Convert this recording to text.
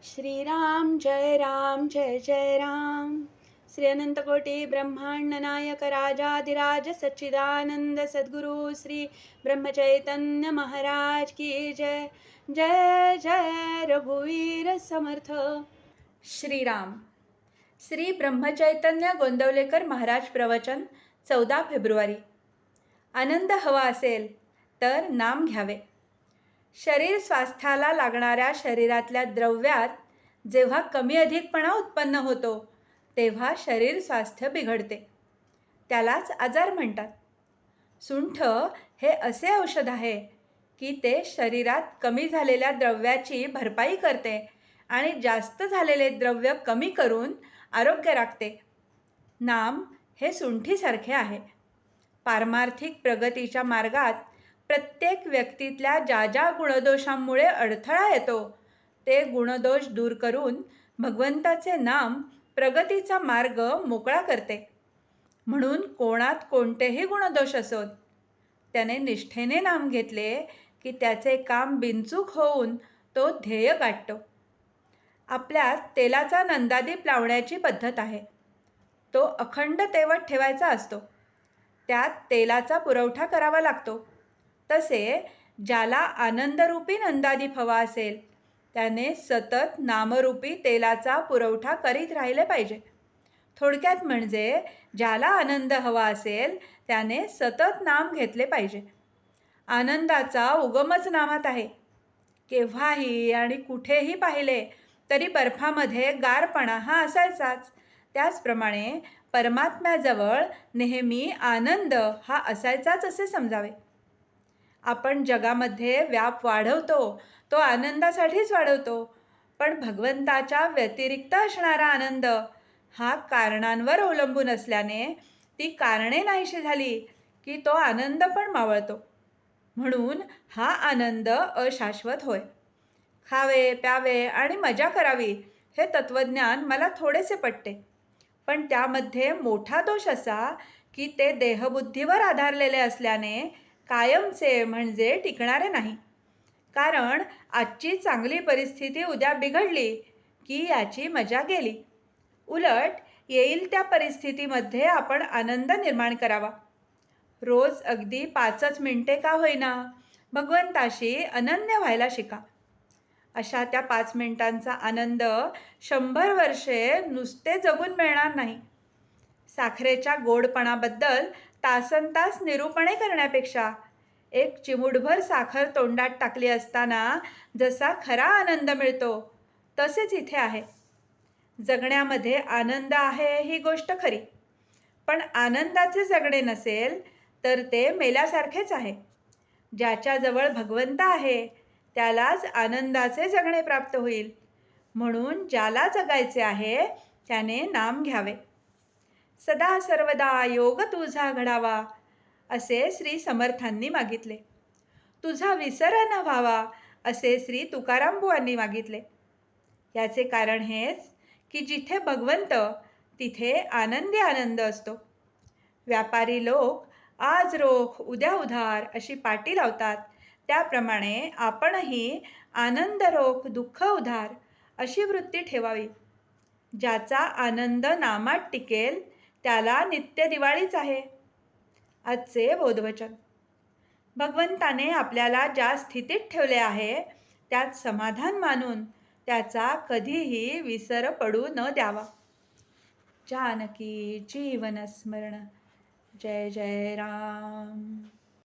श्रीराम जय जय राम। श्री अनंतकोटी ब्रह्मांड नायक राजाधिराज सच्चिदानंद सद्गुरु श्री ब्रह्मचैतन्य महाराज की जय। जय जय रघुवीर समर्थ। श्रीराम। श्री ब्रह्मचैतन्य गोंदवलेकर महाराज प्रवचन 14 फेब्रुवारी। आनंद हवा असेल तर नाम घ्यावे। शरीर स्वास्थ्याला लागणाऱ्या शरीरातल्या द्रव्यात जेव्हा कमी अधिकपणा उत्पन्न होतो तेव्हा शरीर स्वास्थ्य बिघडते, त्यालाच आजार म्हणतात। सुंठ हे असे औषध आहे की ते शरीरात कमी झालेल्या द्रव्याची भरपाई करते आणि जास्त झालेले द्रव्य कमी करून आरोग्य राखते। नाम हे सुंठीसारखे आहे। पारमार्थिक प्रगतीच्या मार्गात प्रत्येक व्यक्तीतल्या ज्या ज्या गुणदोषांमुळे अडथळा येतो ते गुणदोष दूर करून भगवंताचे नाम प्रगतीचा मार्ग मोकळा करते। म्हणून कोणात कोणतेही गुणदोष असोत, त्याने निष्ठेने नाम घेतले की त्याचे काम बिनचूक होऊन तो ध्येय गाठतो। आपल्यात तेलाचा नंदादीप लावण्याची पद्धत आहे। तो अखंड तेवत ठेवायचा असतो। त्यात तेलाचा पुरवठा करावा लागतो। तसे ज्याला आनंदरूपी नंदादीप हवा असेल त्याने सतत नामरूपी तेलाचा पुरवठा करीत राहिले पाहिजे। थोडक्यात म्हणजे ज्याला आनंद हवा असेल त्याने सतत नाम घेतले पाहिजे। आनंदाचा उगमच नामात आहे। केव्हाही आणि कुठेही पाहिले तरी बर्फामध्ये गारपणा हा असायचाच, त्याचप्रमाणे परमात्म्याजवळ नेहमी आनंद हा असायचाच असे समजावे। आपण जगामध्ये व्याप वाढवतो तो आनंदासाठीच वाढवतो, पण भगवंताच्या व्यतिरिक्त असणारा आनंद हा कारणांवर अवलंबून असल्याने ती कारणे नाहीशी झाली की तो आनंद पण मावळतो। म्हणून हा आनंद अशाश्वत होय। खावे प्यावे आणि मजा करावी हे तत्त्वज्ञान मला थोडेसे पटते, पण त्यामध्ये मोठा दोष असा की ते देहबुद्धीवर आधारलेले असल्याने कायमचे म्हणजे टिकणारे नाही। कारण आजची चांगली परिस्थिती उद्या बिघडली की याची मजा गेली। उलट येईल त्या परिस्थितीमध्ये आपण आनंद निर्माण करावा। रोज अगदी 5 मिनिटे का होईना भगवंताशी अनन्य व्हायला शिका। अशा त्या 5 मिनिटांचा आनंद 100 वर्षे नुसते जगून मिळणार नाही। साखरेच्या गोडपणाबद्दल तासनतास निरूपणे करण्यापेक्षा एक चिमूटभर साखर तोंडात टाकली असताना जसा खरा आनंद मिळतो तसेच इथे आहे। जगण्यामध्ये आनंद आहे ही गोष्ट खरी, पण आनंदाचे जगणे नसेल तर ते मेल्यासारखेच आहे। ज्याच्याजवळ भगवंत आहे त्यालाच आनंदाचे जगणे प्राप्त होईल। म्हणून ज्याला जगायचे आहे त्याने नाम घ्यावे। सदा सर्वदा योग तुझा घडावा असे श्री समर्थांनी मागितले। तुझा विसर न व्हावा असे श्री तुकाराम बुवांनी मागितले। याचे कारण हेच की जिथे भगवंत तिथे आनंदी आनंद असतो। व्यापारी लोक आज रोख उद्या उधार अशी पाटी लावतात, त्याप्रमाणे आपणही आनंद रोख दुःख उधार अशी वृत्ती ठेवावी। ज्याचा आनंद नामात टिकेल त्याला नित्य दिवाळीच आहे। आजचे बोधवचन। भगवंताने आपल्याला ज्या स्थितीत ठेवले आहे त्यात समाधान मानून त्याचा कधीही विसर पडू न द्यावा। जानकी जीवन स्मरण। जय जय राम।